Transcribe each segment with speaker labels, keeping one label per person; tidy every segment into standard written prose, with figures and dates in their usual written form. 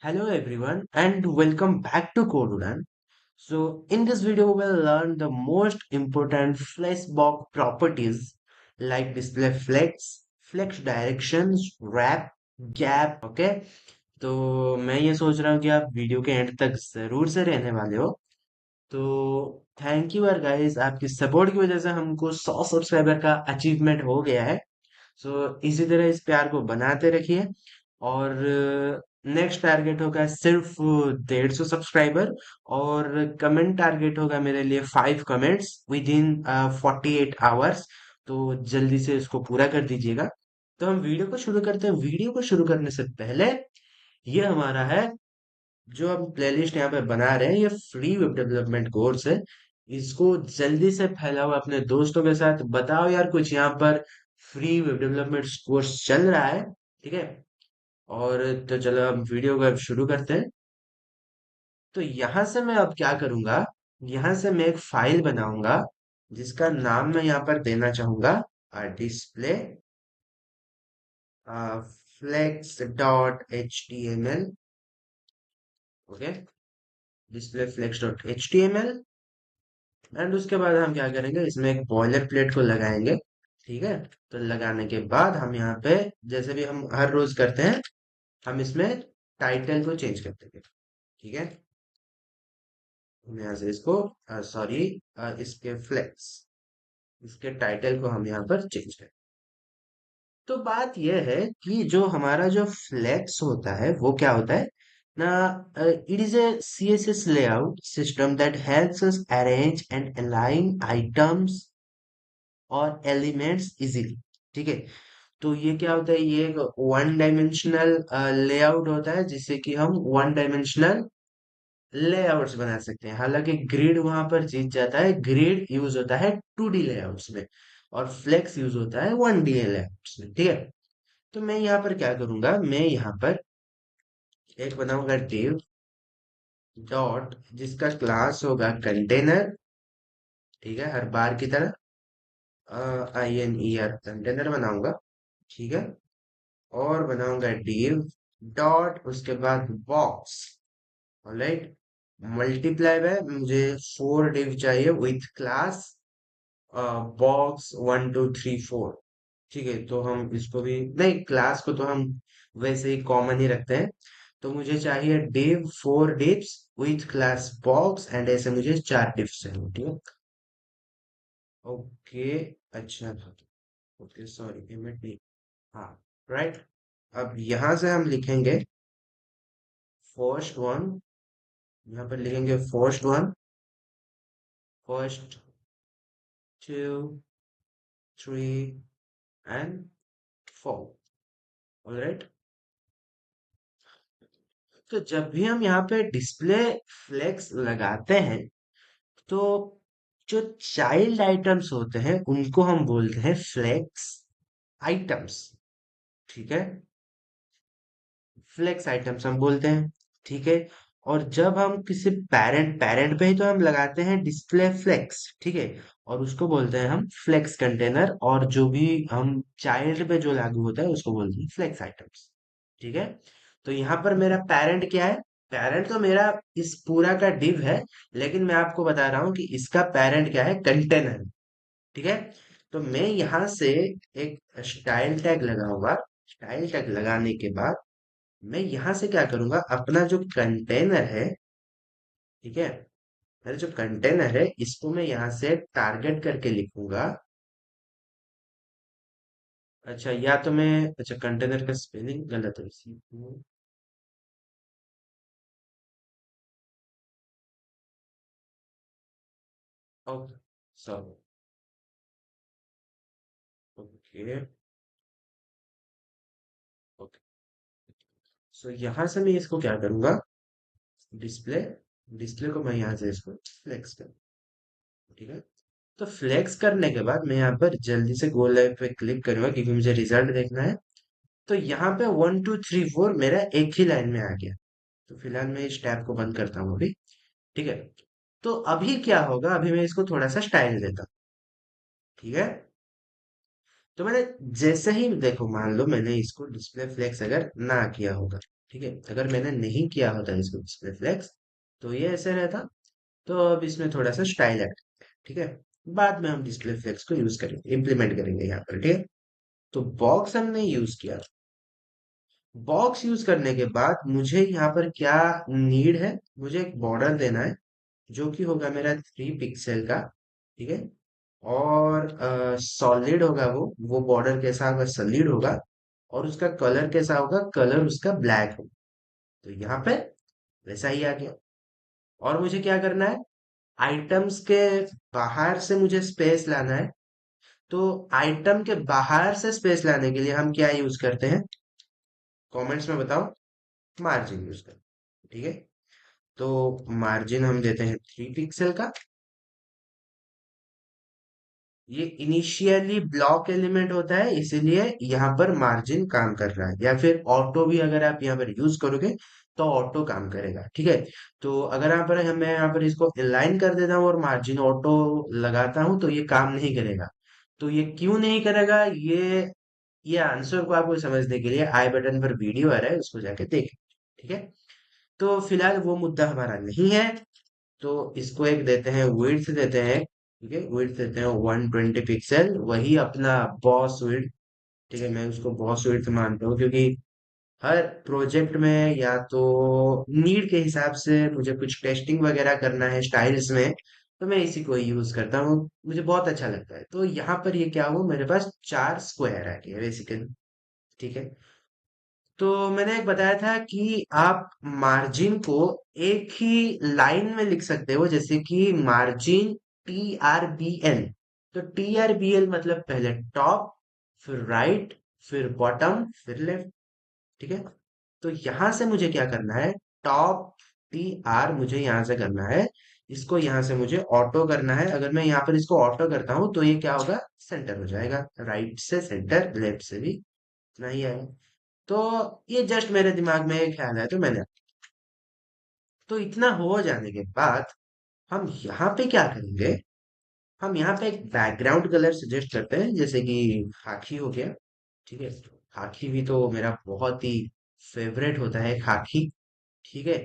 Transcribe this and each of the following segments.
Speaker 1: Hello everyone and welcome back to Codudan. So in this video we'll learn the most important flexbox properties like display flex, flex directions, wrap, gap, okay. तो मैं ये सोच रहा हूँ कि आप video के एंड तक जरूर से रहने वाले हो। तो थैंक यू यार गाइस, आपकी सपोर्ट की वजह से हमको 100 सब्सक्राइबर का अचीवमेंट हो गया है। सो इसी तरह इस प्यार को बनाते रखिए। और नेक्स्ट टारगेट होगा सिर्फ 150 सब्सक्राइबर। और कमेंट टारगेट होगा मेरे लिए 5 कमेंट्स विद इन 48 आवर्स। तो जल्दी से इसको पूरा कर दीजिएगा। तो हम वीडियो को शुरू करते हैं। वीडियो को शुरू करने से पहले ये हमारा है जो हम प्लेलिस्ट यहाँ पे बना रहे हैं, ये फ्री वेब डेवलपमेंट कोर्स है। इसको जल्दी से फैलाओ अपने दोस्तों के साथ, बताओ यार कुछ यहाँ पर फ्री वेब डेवलपमेंट कोर्स चल रहा है। ठीक है। और तो चलो हम वीडियो को अब शुरू करते हैं। तो यहाँ से मैं अब क्या करूंगा, यहाँ से मैं एक फाइल बनाऊंगा जिसका नाम मैं यहाँ पर देना चाहूंगा display flex dot H T M L. Okay, display flex dot H T M L. And उसके बाद हम क्या करेंगे, इसमें एक बॉयलर प्लेट को लगाएंगे। ठीक है। तो लगाने के बाद हम यहाँ पे जैसे भी हम हर रोज करते हैं, हम इसमें टाइटल को चेंज कर देंगे। ठीक है। हम यहाँ से इसको सॉरी, इसके फ्लेक्स, इसके टाइटल को हम यहाँ पर चेंज करें। तो बात यह है कि जो हमारा जो फ्लेक्स होता है वो क्या होता है ना, it is a CSS layout system that helps us arrange and align items और एलिमेंट्स इजीली। ठीक है। तो ये क्या होता है, ये एक वन डायमेंशनल लेआउट होता है जिससे कि हम वन डायमेंशनल लेआउट्स बना सकते हैं। हालांकि ग्रिड वहां पर जीत जाता है, ग्रिड यूज होता है 2D लेआउट्स में और फ्लेक्स यूज होता है 1D लेआउट्स में। ठीक है। तो मैं यहाँ पर क्या करूंगा, मैं यहाँ पर एक बनाऊंगा div डॉट जिसका क्लास होगा कंटेनर। ठीक है, हर बार की तरह INER कंटेनर बनाऊंगा। ठीक है। और बनाऊंगा div डॉट उसके बाद बॉक्स। ऑलराइट। मल्टीप्लाई में मुझे 4 div चाहिए विथ क्लास बॉक्स 1 2 3 4। ठीक है। तो हम इसको भी नहीं, क्लास को तो हम वैसे ही कॉमन ही रखते हैं। तो मुझे चाहिए div 4 divs with class box and ऐसे मुझे 4 divs चाहिए। ठीक है। ओके। अच्छा था। ओके सॉरी, पेमेंट नहीं। हाँ, राइट। अब यहाँ से हम लिखेंगे फर्स्ट वन। यहाँ पर लिखेंगे first one, first, two, three and four. Alright. तो जब भी हम यहाँ पे डिस्प्ले फ्लेक्स लगाते हैं, तो जो चाइल्ड आइटम्स होते हैं उनको हम बोलते हैं फ्लेक्स आइटम्स। ठीक है। फ्लेक्स आइटम्स हम बोलते हैं। ठीक है। और जब हम किसी पेरेंट पेरेंट पे ही तो हम लगाते हैं डिस्प्ले फ्लेक्स। ठीक है। और उसको बोलते हैं हम फ्लेक्स कंटेनर, और जो भी हम चाइल्ड पे जो लागू होता है उसको बोलते हैं फ्लेक्स आइटम्स। ठीक है। तो यहाँ पर मेरा पेरेंट क्या है, पेरेंट तो मेरा इस पूरा का डिव है, लेकिन मैं आपको बता रहा हूँ कि इसका पेरेंट क्या है, कंटेनर। ठीक है। तो मैं यहाँ से एक स्टाइल टैग लगाऊंगा। स्टाइल टैग लगाने के बाद मैं यहाँ से क्या करूंगा, अपना जो कंटेनर है, ठीक है, मेरा जो कंटेनर है इसको मैं यहाँ से टारगेट करके लिखूंगा। अच्छा, या तो मैं, अच्छा कंटेनर का स्पेलिंग गलत है, ओके सॉरी। ओके। ओके। सो यहाँ से मैं इसको क्या करूंगा, डिस्प्ले, डिस्प्ले को मैं यहाँ से इसको फ्लेक्स कर। ठीक है। तो फ्लेक्स करने के बाद मैं यहाँ पर जल्दी से गो लाइव पे क्लिक करूंगा क्योंकि मुझे रिजल्ट देखना है। तो यहाँ पे 1 2 3 4 मेरा एक ही लाइन में आ गया। तो फिलहाल मैं इस टैब को बंद करता हूँ अभी। ठीक है। तो अभी क्या होगा, अभी मैं इसको थोड़ा सा स्टाइल देता हूँ। ठीक है। तो मैंने जैसे ही देखो, मान लो मैंने इसको डिस्प्ले फ्लेक्स अगर ना किया होगा, ठीक है, अगर मैंने नहीं किया होता इसको डिस्प्ले फ्लेक्स तो ये ऐसे रहता। तो अब इसमें थोड़ा सा स्टाइल ऐड करते हैं, ठीक है। बाद में हम डिस्प्ले फ्लेक्स को यूज करेंगे, इम्प्लीमेंट करेंगे यहाँ पर, ठीक है। तो बॉक्स हमने यूज किया। बॉक्स यूज करने के बाद मुझे यहाँ पर क्या नीड है, मुझे एक बॉर्डर देना है जो कि होगा मेरा 3 पिक्सल का, ठीक है। और सॉलिड होगा, वो बॉर्डर कैसा होगा, सॉलिड होगा। और उसका कलर कैसा होगा, कलर उसका ब्लैक होगा। तो यहाँ पे वैसा ही आ गया। और मुझे क्या करना है, आइटम्स के बाहर से मुझे स्पेस लाना है। तो आइटम के बाहर से स्पेस लाने के लिए हम क्या यूज करते हैं, कमेंट्स में बताओ। मार्जिन यूज करते हैं, ठीक है। तो मार्जिन हम देते हैं 3 पिक्सल का। ये इनिशियली ब्लॉक एलिमेंट होता है, इसीलिए यहाँ पर मार्जिन काम कर रहा है। या फिर ऑटो भी अगर आप यहाँ पर यूज करोगे तो ऑटो काम करेगा, ठीक है। तो अगर यहाँ पर मैं यहाँ पर इसको अलाइन कर देता हूँ और मार्जिन ऑटो लगाता हूँ तो ये काम नहीं करेगा। तो ये क्यों नहीं करेगा, ये आंसर को आपको समझने के लिए आई बटन पर वीडियो आ रहा है, उसको जाके देखें, ठीक है। तो फिलहाल वो मुद्दा हमारा नहीं है। तो इसको एक देते हैं विड्थ देते हैं, ठीक है। विड्थ देते हैं 120 पिक्सल, वही अपना बॉस विड्थ, ठीक है। मैं उसको बॉस विड्थ मानता हूँ क्योंकि हर प्रोजेक्ट में या तो नीड के हिसाब से मुझे कुछ टेस्टिंग वगैरह करना है स्टाइल्स में, तो मैं इसी को यूज करता हूँ, मुझे बहुत अच्छा लगता है। तो यहाँ पर ये क्या हुआ, मेरे पास 4 स्क्वायर आ गया बेसिकली, ठीक है। तो मैंने एक बताया था कि आप मार्जिन को एक ही लाइन में लिख सकते हो, जैसे कि मार्जिन TRBL। तो TRBL मतलब पहले टॉप, फिर राइट, फिर बॉटम, फिर लेफ्ट, ठीक है। तो यहां से मुझे क्या करना है, टॉप TR मुझे यहां से करना है, इसको यहां से मुझे ऑटो करना है। अगर मैं यहाँ पर इसको ऑटो करता हूँ तो ये क्या होगा, सेंटर हो जाएगा, राइट से सेंटर, लेफ्ट से भी नहीं आएगा। तो ये जस्ट मेरे दिमाग में एक ख्याल है तो मैंने, तो इतना हो जाने के बाद हम यहाँ पे क्या करेंगे, हम यहाँ पे एक बैकग्राउंड कलर सजेस्ट करते हैं, जैसे कि खाकी हो गया, ठीक है। खाकी भी तो मेरा बहुत ही फेवरेट होता है, खाकी, ठीक है।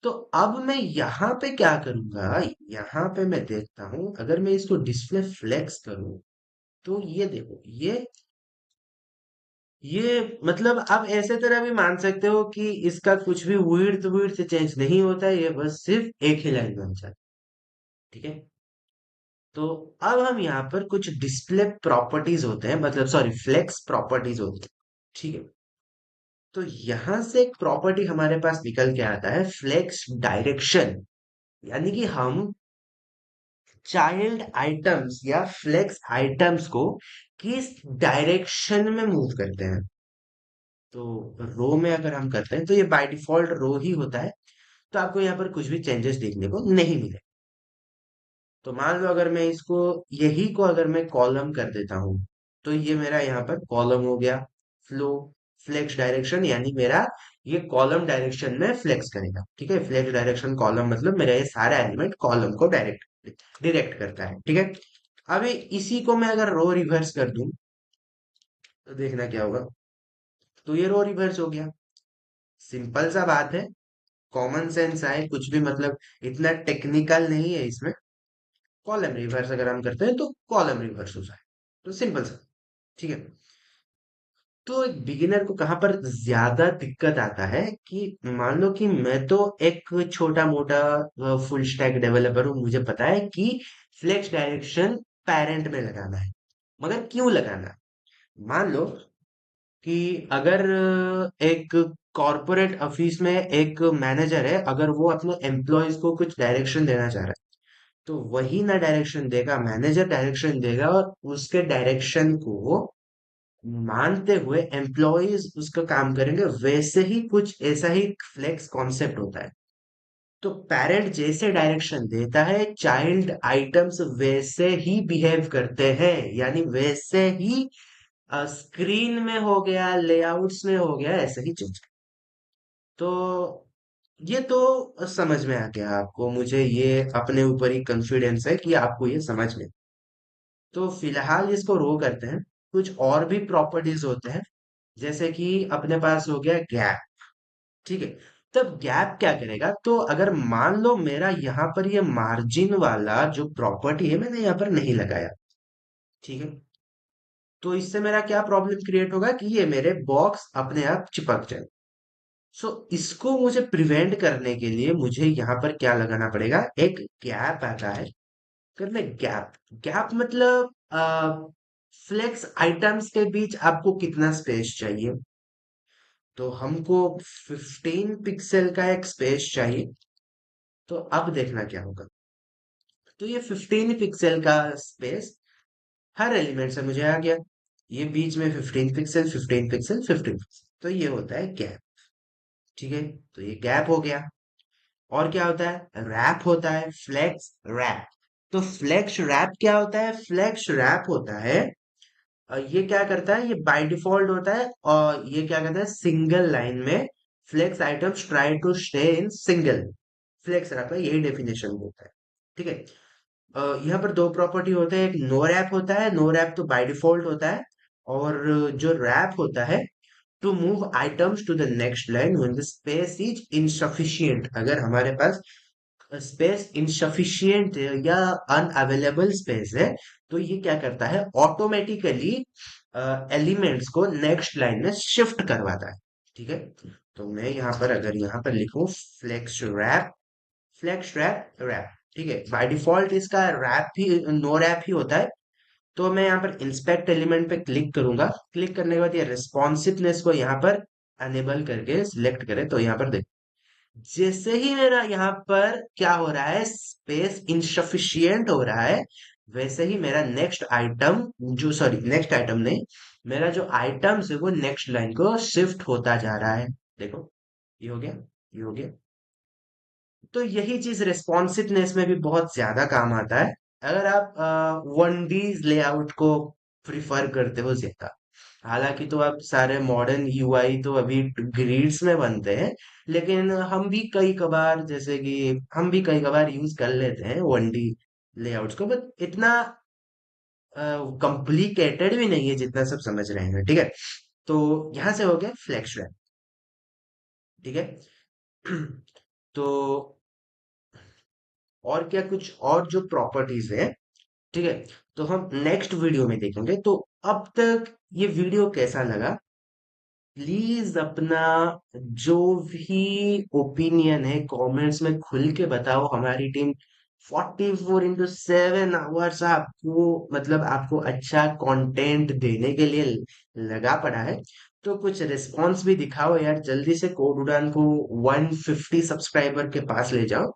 Speaker 1: तो अब मैं यहाँ पे क्या करूंगा, यहाँ पे मैं देखता हूँ अगर मैं इसको डिस्प्ले फ्लेक्स करूँ तो ये देखो, ये मतलब आप ऐसे तरह भी मान सकते हो कि इसका कुछ भी विड्थ विड्थ चेंज नहीं होता है, ये बस सिर्फ एक ही लाइन में होता है, ठीक है। तो अब हम यहाँ पर कुछ डिस्प्ले प्रॉपर्टीज होते हैं, मतलब सॉरी फ्लेक्स प्रॉपर्टीज होती है, ठीक है। तो यहां से एक प्रॉपर्टी हमारे पास निकल के आता है, फ्लेक्स डायरेक्शन। यानी कि हम चाइल्ड आइटम्स या फ्लेक्स आइटम्स को किस डायरेक्शन में मूव करते हैं। तो रो में अगर हम करते हैं तो ये बाय डिफॉल्ट रो ही होता है, तो आपको यहाँ पर कुछ भी चेंजेस देखने को नहीं मिले। तो मान लो अगर मैं इसको, यही को अगर मैं कॉलम कर देता हूँ तो ये मेरा यहाँ पर कॉलम हो गया। फ्लो, फ्लेक्स डायरेक्शन यानी मेरा ये कॉलम डायरेक्शन में फ्लेक्स करेगा, ठीक है। फ्लेक्स डायरेक्शन कॉलम मतलब मेरा ये सारा एलिमेंट कॉलम को डायरेक्ट करता है, ठीक है। अभी इसी को मैं अगर रो रिवर्स कर दूं तो देखना क्या होगा, तो ये रो रिवर्स हो गया। सिंपल सा बात है, कॉमन सेंस है, कुछ भी मतलब इतना टेक्निकल नहीं है इसमें। कॉलम रिवर्स अगर हम करते हैं तो कॉलम रिवर्स हो जाए, तो सिंपल सा, ठीक है। तो एक बिगिनर को कहाँ पर ज्यादा दिक्कत आता है कि मान लो कि मैं तो एक छोटा मोटा फुल स्टैक डेवलपर हूँ, मुझे पता है कि फ्लेक्स डायरेक्शन पेरेंट में लगाना है, मगर क्यों लगाना है। मान लो कि अगर एक कॉरपोरेट ऑफिस में एक मैनेजर है, अगर वो अपने एम्प्लॉयज को कुछ डायरेक्शन देना चाह रहा है तो वही ना डायरेक्शन देगा, मैनेजर डायरेक्शन देगा, और उसके डायरेक्शन को मानते हुए एम्प्लॉयज उसका काम करेंगे। वैसे ही कुछ ऐसा ही फ्लेक्स कॉन्सेप्ट होता है। तो पेरेंट जैसे डायरेक्शन देता है, चाइल्ड आइटम्स वैसे ही बिहेव करते हैं, यानी वैसे ही स्क्रीन में हो गया, लेआउट्स में हो गया, ऐसे ही चेंज। तो ये तो समझ में आ गया आपको, मुझे ये अपने ऊपर ही कॉन्फिडेंस है कि आपको ये समझ में। तो फिलहाल इसको रो करते हैं। कुछ और भी प्रॉपर्टीज होते हैं, जैसे कि अपने पास हो गया गैप, ठीक है। तब गैप क्या करेगा, तो अगर मान लो मेरा यहाँ पर ये मार्जिन वाला जो प्रॉपर्टी है मैंने यहाँ पर नहीं लगाया, ठीक है, तो इससे मेरा क्या प्रॉब्लम क्रिएट होगा कि ये मेरे बॉक्स अपने आप चिपक जाए। सो इसको मुझे प्रिवेंट करने के लिए मुझे यहाँ पर क्या लगाना पड़ेगा, एक गैप आता है। कर ले गैप। गैप मतलब फ्लेक्स आइटम्स के बीच आपको कितना स्पेस चाहिए, तो हमको 15 पिक्सल का एक स्पेस चाहिए। तो अब देखना क्या होगा, तो ये 15 पिक्सल का स्पेस हर एलिमेंट से मुझे आ गया। ये बीच में 15 पिक्सल 15 पिक्सल 15 पिक्सल, तो ये होता है गैप। ठीक है, तो ये गैप हो गया। और क्या होता है, रैप होता है, फ्लेक्स रैप। तो फ्लेक्स रैप क्या होता है, फ्लेक्स रैप होता है ये क्या करता है, ये बाय डिफॉल्ट होता है, और ये क्या करता है, सिंगल लाइन में flex items try to stay in single. Flex wrap का यही डेफिनेशन होता है। ठीक है। यहाँ पर दो प्रॉपर्टी होते हैं, एक नो रैप होता है, नो रैप तो बाय डिफॉल्ट होता है, और जो रैप होता है to move items to the next line when the space is insufficient. अगर हमारे पास स्पेस इनसफिशिएंट या अनअवेलेबल स्पेस है, तो ये क्या करता है, ऑटोमेटिकली एलिमेंट्स को नेक्स्ट लाइन में शिफ्ट करवाता है। ठीक है, तो मैं यहाँ पर अगर यहाँ पर लिखूं flex wrap, flex wrap wrap, ठीक है, बाय डिफॉल्ट इसका रैप भी नो रैप ही होता है। तो मैं यहाँ पर इंस्पेक्ट एलिमेंट पे क्लिक करूंगा, क्लिक करने के बाद ये रिस्पॉन्सिवनेस को यहाँ पर अनेबल करके सिलेक्ट करें, तो यहाँ पर देख, जैसे ही मेरा यहाँ पर क्या हो रहा है, स्पेस इनसफिशियंट हो रहा है, वैसे ही मेरा नेक्स्ट आइटम, जो सॉरी नेक्स्ट आइटम नहीं, मेरा जो आइटम्स है वो नेक्स्ट लाइन को शिफ्ट होता जा रहा है। देखो, ये हो गया, ये हो गया। तो यही चीज रेस्पॉन्सिवनेस में भी बहुत ज्यादा काम आता है, अगर आप 1D लेआउट को प्रिफर करते हो ज्यादा। हालांकि तो अब सारे मॉडर्न यूआई तो अभी ग्रिड्स में बनते हैं, लेकिन हम भी कई कबार, जैसे कि हम भी कई कबार यूज कर लेते हैं 1D लेआउट्स को, बट इतना कॉम्प्लिकेटेड भी नहीं है जितना सब समझ रहे हैं। ठीक है, तो यहां से हो गया फ्लेक्स रैप। ठीक है। तो और क्या, कुछ और जो प्रॉपर्टीज है, ठीक है, तो हम नेक्स्ट वीडियो में देखेंगे। तो अब तक ये वीडियो कैसा लगा, प्लीज अपना जो भी ओपिनियन है कमेंट्स में खुल के बताओ। हमारी टीम 44x7 आवर्स आपको, मतलब आपको अच्छा कंटेंट देने के लिए लगा पड़ा है। तो कुछ रिस्पॉन्स भी दिखाओ यार, जल्दी से कोड उड़ान को 150 सब्सक्राइबर के पास ले जाओ।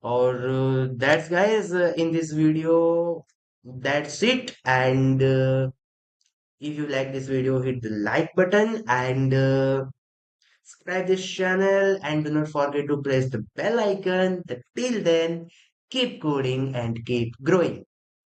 Speaker 1: और that's guys in this video, that's it. And if you like this video, hit the like button and subscribe this channel, and do not forget to press the bell icon. Till then, keep coding and keep growing.